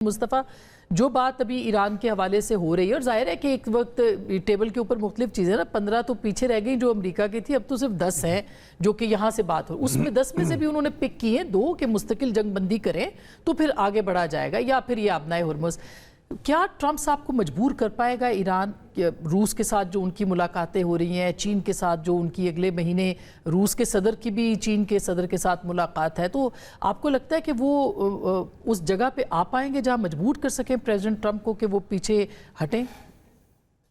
मुस्तफ़ा, जो बात अभी ईरान के हवाले से हो रही है और जाहिर है कि एक वक्त टेबल के ऊपर मुख्तलिफ चीज़ें ना 15 तो पीछे रह गई जो अमेरिका की थी, अब तो सिर्फ 10 हैं जो कि यहाँ से बात हो, उसमें 10 में से भी उन्होंने पिक की हैं 2 कि मुस्तकिल जंग बंदी करें तो फिर आगे बढ़ा जाएगा या फिर ये आबनाए हुर्मुज़। क्या ट्रंप साहब को मजबूर कर पाएगा ईरान? रूस के साथ जो उनकी मुलाकातें हो रही हैं, चीन के साथ जो उनकी अगले महीने रूस के सदर की भी चीन के सदर के साथ मुलाकात है, तो आपको लगता है कि वो उस जगह पे आ पाएंगे जहां मजबूर कर सकें प्रेसिडेंट ट्रंप को कि वो पीछे हटें?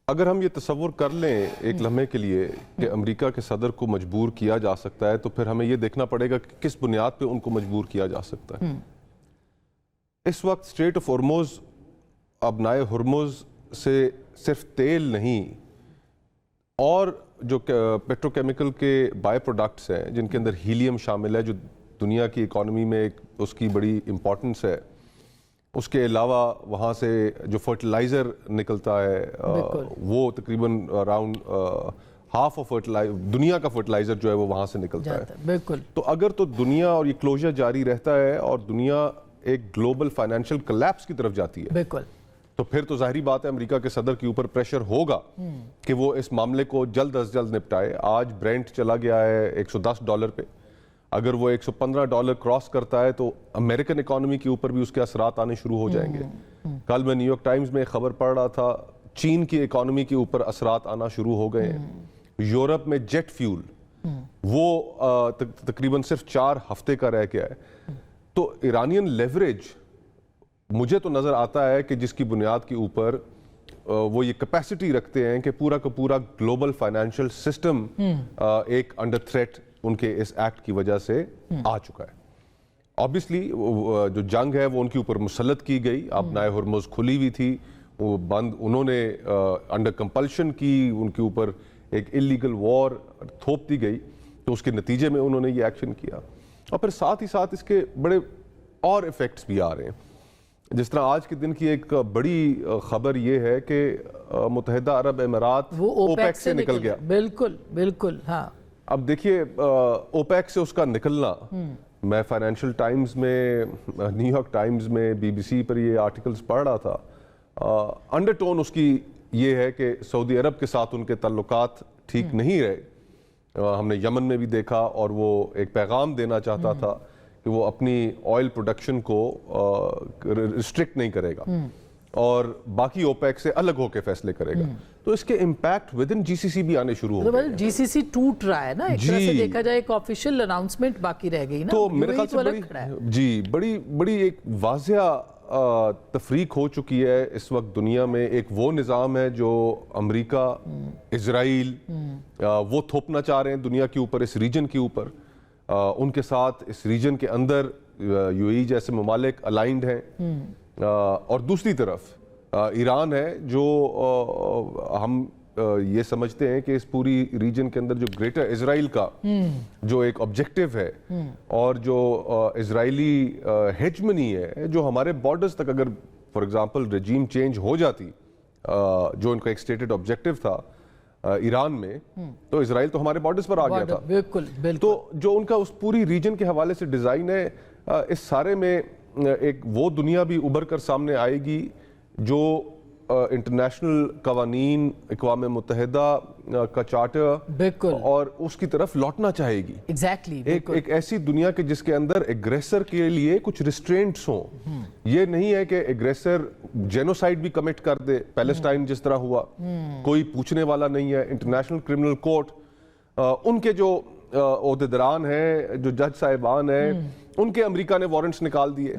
अगर हम ये तस्वुर कर लें एक लम्हे के लिए कि अमेरिका के सदर को मजबूर किया जा सकता है, तो फिर हमें ये देखना पड़ेगा कि किस बुनियाद पे उनको मजबूर किया जा सकता है। इस वक्त स्ट्रेट ऑफ हॉर्मुज़ आबनाए हुर्मुज़ से सिर्फ तेल नहीं और जो पेट्रोकेमिकल के बाय प्रोडक्ट्स हैं जिनके अंदर हीलियम शामिल है, जो दुनिया की इकॉनमी में एक उसकी बड़ी इम्पोर्टेंस है, उसके अलावा वहाँ से जो फर्टिलाइज़र निकलता है वो तकरीबन अराउंड हाफ ऑफ दुनिया का फर्टिलाइज़र जो है वो वहाँ से निकलता है। बिल्कुल। तो अगर तो दुनिया और ये क्लोजर जारी रहता है और दुनिया एक ग्लोबल फाइनेंशियल कोलैप्स की तरफ जाती है, बिल्कुल, तो फिर तो जाहिर बात है अमेरिका के सदर के ऊपर प्रेशर होगा कि वो इस मामले को जल्द अज जल्द निपटाए। आज ब्रेंट चला गया है $110 पे, अगर वो $115 क्रॉस करता है तो अमेरिकन इकॉनमी के ऊपर भी उसके असरात आने शुरू हो जाएंगे। कल मैं न्यूयॉर्क टाइम्स में खबर पढ़ रहा था, चीन की इकॉनमी के ऊपर असरात आना शुरू हो गए हैं। यूरोप में जेट फ्यूल वो तकरीबन सिर्फ 4 हफ्ते का रह गया है। तो ईरानियन लेवरेज मुझे तो नज़र आता है कि जिसकी बुनियाद के ऊपर वो ये कैपेसिटी रखते हैं कि पूरा का पूरा ग्लोबल फाइनेंशियल सिस्टम एक अंडर थ्रेट उनके इस एक्ट की वजह से आ चुका है। ऑब्वियसली जो जंग है वो उनके ऊपर मुसल्लत की गई, आबनाए हुर्मुज़ खुली हुई थी, वो बंद उन्होंने अंडर कंपल्शन की, उनके ऊपर एक इलीगल वॉर थोप दी गई, तो उसके नतीजे में उन्होंने ये एक्शन किया। और फिर साथ ही साथ इसके बड़े और इफ़ेक्ट्स भी आ रहे हैं। जिस तरह आज के दिन की एक बड़ी खबर ये है कि मुत्तहिदा अरब अमीरात वो ओपेक से निकल गया। बिल्कुल बिल्कुल, हाँ। अब देखिए ओपेक से उसका निकलना, मैं फाइनेंशियल टाइम्स में, न्यूयॉर्क टाइम्स में, BBC पर ये आर्टिकल्स पढ़ रहा था। अंडरटोन उसकी ये है कि सऊदी अरब के साथ उनके ताल्लुकात ठीक नहीं रहे। हमने यमन में भी देखा और वो एक पैगाम देना चाहता था कि वो अपनी ऑयल प्रोडक्शन को रिस्ट्रिक्ट नहीं करेगा और बाकी ओपेक से अलग होकर फैसले करेगा। तो इसके इम्पैक्ट विद इन GCC भी आने शुरू हो गए। GCC टूट रहा है ना, एक तरह से देखा जाए, एक ऑफिशियल अनाउंसमेंट बाकी रह गई ना। तो मेरे ख्याल से बड़ी एक वाज़िया तफरीक हो चुकी है इस वक्त दुनिया में। एक वो निज़ाम है जो अमेरिका, इजराइल वो थोपना चाह रहे हैं दुनिया के ऊपर, इस रीजन के ऊपर। उनके साथ इस रीजन के अंदर UAE जैसे ममालिक अलाइंड हैं और दूसरी तरफ ईरान है जो हम ये समझते हैं कि इस पूरी रीजन के अंदर जो ग्रेटर इजराइल का जो एक ऑब्जेक्टिव है और जो इजरायली हेजमनी है, जो हमारे बॉर्डर्स तक अगर फॉर एग्जांपल रजीम चेंज हो जाती, जो उनका एक स्टेटेड ऑब्जेक्टिव था ईरान में, तो इजराइल तो हमारे बॉर्डर्स पर आ गया था। बिल्कुल बिल्कुल। तो जो उनका उस पूरी रीजन के हवाले से डिज़ाइन है, इस सारे में एक वो दुनिया भी उभर कर सामने आएगी जो इंटरनेशनल कवानीन, अक़वाम मुत्तहिदा का चार्टर बिल्कुल और उसकी तरफ लौटना चाहेगी। एग्जैक्टली एक ऐसी दुनिया के जिसके अंदर एग्रेसर के लिए कुछ रिस्ट्रेंट्स हों। ये नहीं है कि एग्रेसर जेनोसाइड भी कमिट कर दे, पैलेस्टाइन जिस तरह हुआ, कोई पूछने वाला नहीं है। इंटरनेशनल क्रिमिनल कोर्ट, उनके जो ओहदेदारान हैं, जो जज साहिबान हैं, उनके अमेरिका ने वारंट्स निकाल दिए।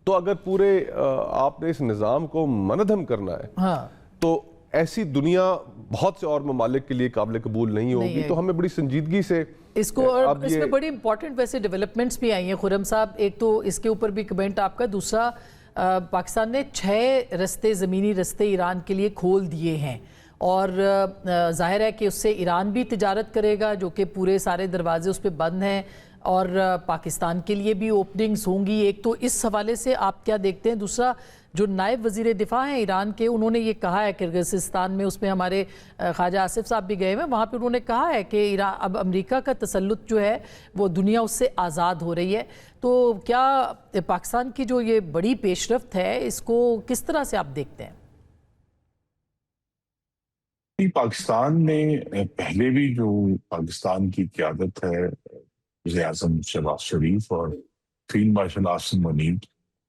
तो अगर पूरे आपने इस निज़ाम को मनहदम करना है, हाँ, तो ऐसी दुनिया बहुत से और ममालिक के लिए काबिल कबूल नहीं होगी। तो हमें बड़ी संजीदगी से इसको, और इसमें बड़ी इंपॉर्टेंट वैसे डेवलपमेंट्स भी आई हैं खुर्रम साहब। एक तो इसके ऊपर भी कमेंट आपका, दूसरा पाकिस्तान ने 6 रस्ते, ज़मीनी रस्ते ईरान के लिए खोल दिए हैं और जाहिर है कि उससे ईरान भी तिजारत करेगा, जो कि पूरे सारे दरवाजे उस पर बंद हैं, और पाकिस्तान के लिए भी ओपनिंग्स होंगी। एक तो इस हवाले से आप क्या देखते हैं? दूसरा, جو نائب وزیر دفاع ہیں ایران کے، انہوں نے یہ کہا ہے کرغزستان میں، اس میں ہمارے خواجہ آصف صاحب بھی گئے ہوئے، وہاں پہ انہوں نے کہا ہے کہ اب امریکہ کا تسلط جو ہے وہ دنیا اس سے آزاد ہو رہی ہے. تو کیا پاکستان کی جو یہ بڑی پیش رفت ہے اس کو کس طرح سے آپ دیکھتے ہیں؟ پاکستان میں پہلے بھی جو پاکستان کی قیادت ہے وزیر اعظم شہباز شریف اور فیلڈ مارشل عاصم منیب،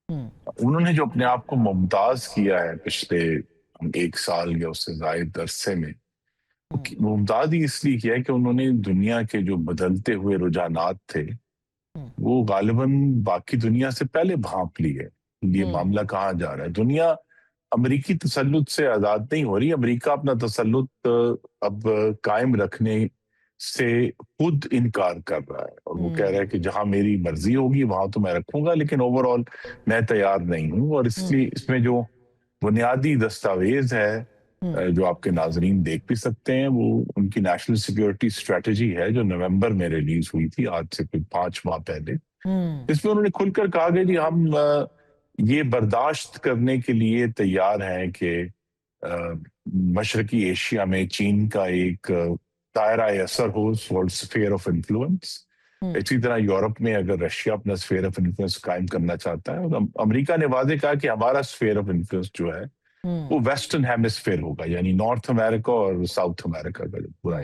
انہوں نے جو اپنے آپ کو ممتاز کیا ہے پچھلے 1 سال یا اس سے زائد عرصے میں، وہ ممتاز ہی اس لیے کیا ہے کہ انہوں نے دنیا کے جو بدلتے ہوئے رجحانات تھے وہ غالباً باقی دنیا سے پہلے بھانپ لیے. یہ معاملہ کہاں جا رہا ہے، دنیا امریکی تسلط سے آزاد نہیں ہو رہی. امریکہ اپنا تسلط اب قائم رکھنے سے خود انکار کر رہا ہے، اور وہ کہہ رہا ہے کہ جہاں میری مرضی ہوگی وہاں تو میں رکھوں گا، لیکن اوور آل میں تیار نہیں ہوں. اور اس لیے اس میں جو بنیادی دستاویز ہے جو آپ کے ناظرین دیکھ بھی سکتے ہیں، وہ ان کی نیشنل سیکیورٹی اسٹریٹجی ہے جو نومبر میں ریلیز ہوئی تھی، آج سے کوئی 5 ماہ پہلے. اس میں انہوں نے کھل کر کہا کہ ہم یہ برداشت کرنے کے لیے تیار ہیں کہ مشرقی ایشیا میں چین کا ایک دائرہ اثر ہو، اسفیئر آف انفلوئنس. اسی طرح یورپ میں اگر رشیا اپنا اسفیئر آف انفلوئنس قائم کرنا چاہتا ہے، اور امریکہ نے واضح کہا کہ ہمارا اسفیئر آف انفلوئنس جو ہے وہ ویسٹرن ہیمسفیئر ہوگا، یعنی نارتھ امریکہ اور ساؤتھ امریکہ کا جو پورا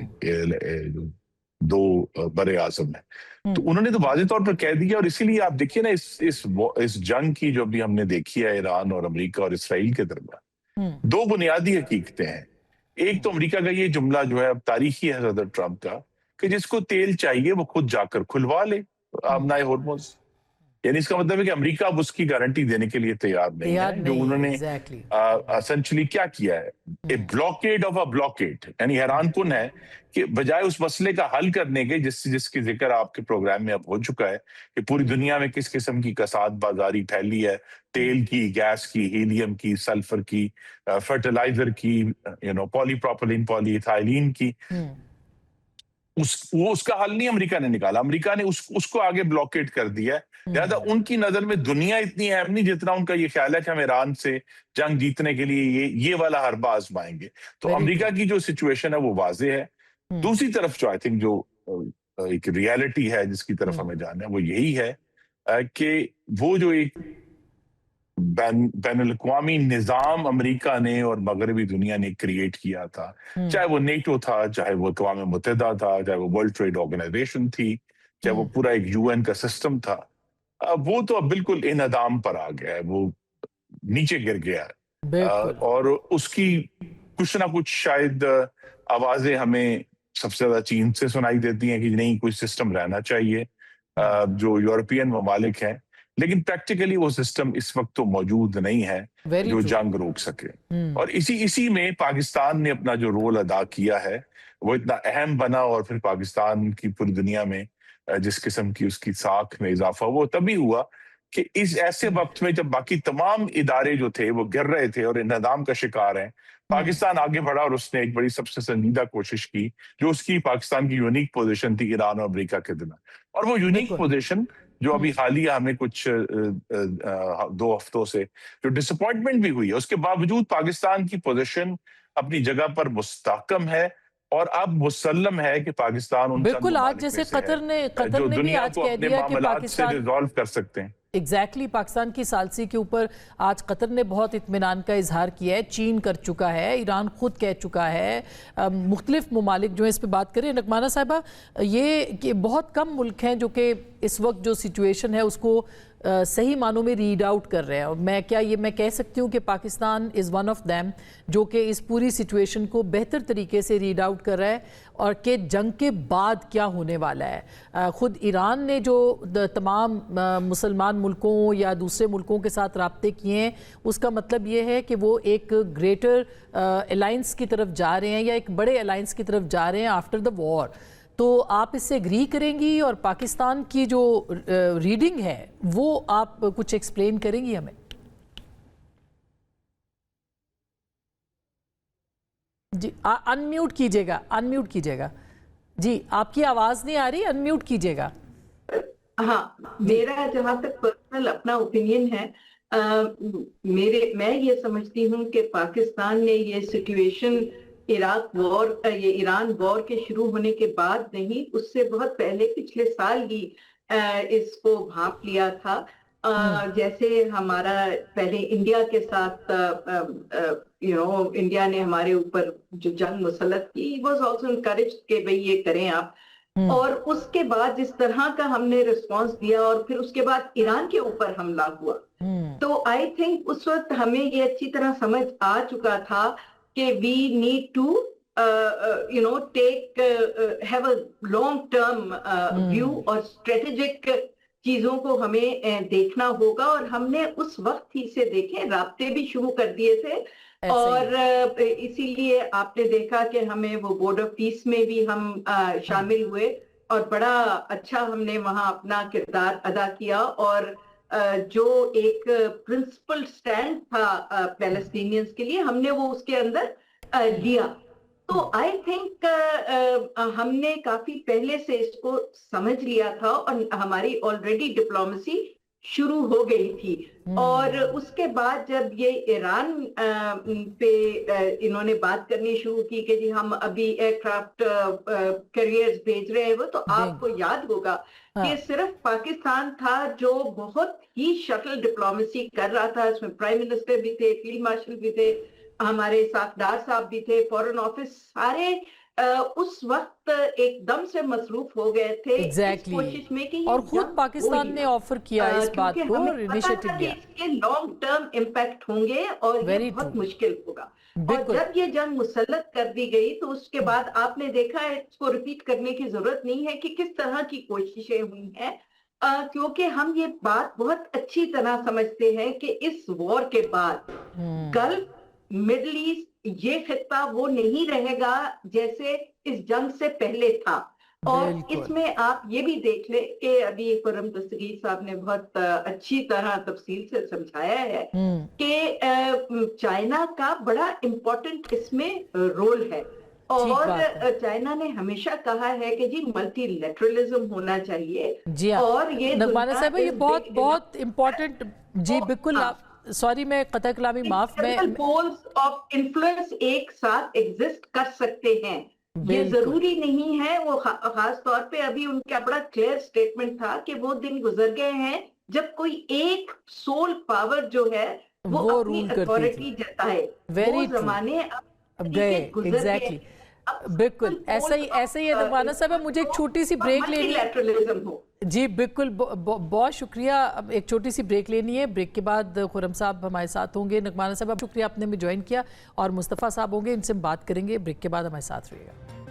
2 بر اعظم ہے. تو انہوں نے تو واضح طور پر کہہ دیا، اور اسی لیے آپ دیکھیے نا اس جنگ کی جو بھی ہم نے دیکھی ہے ایران اور امریکہ اور اسرائیل کے درمیان، 2 بنیادی حقیقتیں ہیں. ایک تو امریکہ کا یہ جملہ جو ہے اب تاریخی ہے صدر ٹرمپ کا، کہ جس کو تیل چاہیے وہ خود جا کر کھلوا لے آبنائے ہورموز. یعنی اس کا مطلب ہے کہ امریکہ اب اس کی گارنٹی دینے کے لیے تیار نہیں ہے. جو انہوں نے اسینچلی کیا کیا ہے، اے بلاکیڈ آف اے بلاکیڈ. یعنی حیران کن ہے کہ بجائے اس مسئلے کا حل کرنے کے جس کی ذکر آپ کے پروگرام میں اب ہو چکا ہے کہ پوری دنیا میں کس قسم کی کساد بازاری پھیلی ہے، تیل کی، گیس کی، ہیلیم کی، سلفر کی، فرٹیلائزر کی، پولی پروپلین، پولی ایتھائلین کی، اس کا حل نہیں امریکہ نے نکالا. امریکہ نے اس کو آگے بلاکیٹ کر دیا ہے. لہٰذا ان کی نظر میں دنیا اتنی اہم نہیں جتنا ان کا یہ خیال ہے کہ ہم ایران سے جنگ جیتنے کے لیے یہ والا حربہ آزمائیں گے. تو امریکہ کی جو سچویشن ہے وہ واضح ہے. دوسری طرف جو آئی تھنک جو ایک ریالٹی ہے جس کی طرف ہمیں جانا ہے وہ یہی ہے کہ وہ جو ایک بین الاقوامی نظام امریکہ نے اور مغربی دنیا نے کریٹ کیا تھا، چاہے وہ نیٹو تھا، چاہے وہ اقوام متحدہ تھا، چاہے وہ ورلڈ ٹریڈ آرگنائزیشن تھی، چاہے وہ پورا ایک UN کا سسٹم تھا، وہ تو اب بالکل انہدام پر آ گیا ہے، وہ نیچے گر گیا ہے. اور اس کی کچھ نہ کچھ شاید آوازیں ہمیں سب سے زیادہ چین سے سنائی دیتی ہیں کہ نہیں، کوئی سسٹم رہنا چاہیے جو یورپین ممالک ہیں، لیکن پریکٹیکلی وہ سسٹم اس وقت تو موجود نہیں ہے جو جنگ روک سکے. اور اسی میں پاکستان نے اپنا جو رول ادا کیا ہے وہ اتنا اہم بنا، اور پھر پاکستان کی پوری دنیا میں جس قسم کی اس کی ساکھ میں اضافہ وہ تبھی ہوا کہ اس ایسے وقت میں جب باقی تمام ادارے جو تھے وہ گر رہے تھے اور انہدام کا شکار ہیں، پاکستان آگے بڑھا اور اس نے ایک بڑی سب سے سنجیدہ کوشش کی جو اس کی پاکستان کی یونیک پوزیشن تھی ایران اور امریکہ کے درمیان. اور وہ یونیک پوزیشن جو ابھی حالیہ ہمیں کچھ 2 ہفتوں سے جو ڈس اپوائنٹمنٹ بھی ہوئی ہے، اس کے باوجود پاکستان کی پوزیشن اپنی جگہ پر مستحکم ہے، اور اب مسلم ہے کہ پاکستان ان بالکل آج جیسے قطر نے بھی آج کہہ دیا کہ پاکستان ریزالو کر سکتے ہیں. ایگزیکٹلی پاکستان کی ثالثی کے اوپر آج قطر نے بہت اطمینان کا اظہار کیا ہے، چین کر چکا ہے، ایران خود کہہ چکا ہے، مختلف ممالک جو ہیں اس پہ بات کریں. نغمانہ صاحبہ، یہ کہ بہت کم ملک ہیں جو کہ اس وقت جو سچویشن ہے اس کو صحیح معنوں میں ریڈ آؤٹ کر رہے ہیں، اور میں کہہ سکتی ہوں کہ Pakistan is one of them جو کہ اس پوری سچویشن کو بہتر طریقے سے ریڈ آؤٹ کر رہا ہے، اور کہ جنگ کے بعد کیا ہونے والا ہے. خود ایران نے جو تمام مسلمان ملکوں یا دوسرے ملکوں کے ساتھ رابطے کیے ہیں، اس کا مطلب یہ ہے کہ وہ ایک گریٹر الائنس کی طرف جا رہے ہیں، یا ایک بڑے الائنس کی طرف جا رہے ہیں آفٹر دا وار. تو آپ اس سے اگری کریں گی، اور پاکستان کی جو ریڈنگ ہے وہ آپ کچھ ایکسپلین کریں گی ہمیں؟ جی انمیوٹ کیجئے گا. جی آپ کی آواز نہیں آ رہی، انمیوٹ کیجئے گا. ہاں، میرا جہاں تک پرسنل اپنا اوپینین ہے، मैं ये समझती हूँ कि पाकिस्तान ने ये सिचुएशन ये ईरान वॉर के शुरू होने के बाद नहीं, उससे बहुत पहले पिछले साल ही इसको भांप लिया था। जैसे हमारा पहले इंडिया के साथ इंडिया ने हमारे ऊपर जो जंग मुसल्लत की, वाज आल्सो एनकरेज्ड कि भाई ये करें आप, और उसके बाद जिस तरह का हमने रिस्पांस दिया और फिर उसके बाद ईरान के ऊपर हमला हुआ, तो आई थिंक उस वक्त हमें ये अच्छी तरह समझ आ चुका था कि we need to have a long term view और स्ट्रेटेजिक चीजों को हमें देखना होगा, और हमने उस वक्त ही से देखे राब्ते भी शुरू कर दिए थे। और इसीलिए आपने देखा कि हमें वो बोर्ड ऑफ पीस में भी हम शामिल हुए और बड़ा अच्छा हमने वहां अपना किरदार अदा किया, और जो एक प्रिंसिपल स्टैंड था पैलेस्टीनियंस के लिए, हमने वो उसके अंदर लिया। तो आई थिंक हमने काफी पहले से इसको समझ लिया था और हमारी ऑलरेडी डिप्लोमेसी शुरू हो गई थी। और उसके बाद जब ये ईरान पे इन्होंने बात करनी शुरू की कि जी हम अभी एयरक्राफ्ट कैरियर्स भेज रहे हैं, वो तो आपको याद होगा कि सिर्फ पाकिस्तान था जो बहुत ही शटल डिप्लोमेसी कर रहा था। इसमें प्राइम मिनिस्टर भी थे, फील्ड मार्शल भी थे, हमारे साफदार साहब भी थे, फॉरेन ऑफिस सारे उस वक्त एकदम से मसरूफ हो गए थे इस कोशिश में कि और खुद पाकिस्तान ने ऑफर किया इस बात को और इनिशिएटिव लिया। इसके लॉन्ग टर्म इम्पैक्ट होंगे और ये बहुत मुश्किल होगा। और जब ये जंग मुसल्लत कर दी गई तो उसके बाद आपने देखा है, इसको रिपीट करने की जरूरत नहीं है कि किस तरह की कोशिशें हुई हैं, क्योंकि हम ये बात बहुत अच्छी तरह समझते हैं कि इस वॉर के बाद गल्फ, मिडल ईस्ट, ये खित्ता वो नहीं रहेगा जैसे इस जंग से पहले था। और इसमें आप ये भी देख ले कि अभी खुर्रम दस्तगीर साहब ने बहुत अच्छी तरह तफसील से समझाया है कि चाइना का बड़ा इम्पोर्टेंट इसमें रोल है। और चाइना ने हमेशा कहा है कि जी मल्टीलैटरलिज्म होना चाहिए। और ये नगमाना साहब ये बहुत बहुत इम्पोर्टेंट, जी बिल्कुल। आप सॉरी मैं कतई कलामी माफ, में पोल्स ऑफ इन्फ्लुएंस एक साथ एग्जिस्ट कर सकते हैं, ये जरूरी नहीं है। वो खास तौर पे अभी उनका बड़ा क्लियर स्टेटमेंट था कि वो दिन गुजर गए हैं जब कोई एक सोल पावर जो है वो अपनी अथॉरिटी जताए। वो जमाने अब गए। एग्जैक्टली, बिल्कुल ऐसा ही है नगमाना साहब। मुझे एक छोटी सी ब्रेक लेनी है। जी बिल्कुल, बहुत शुक्रिया। अब एक छोटी सी ब्रेक लेनी है, ब्रेक के बाद खुर्रम साहब हमारे साथ होंगे। नगमाना साहब शुक्रिया आपने हमें ज्वाइन किया, और मुस्तफ़ा साहब होंगे, इनसे हम बात करेंगे। ब्रेक के बाद हमारे साथ रहिएगा।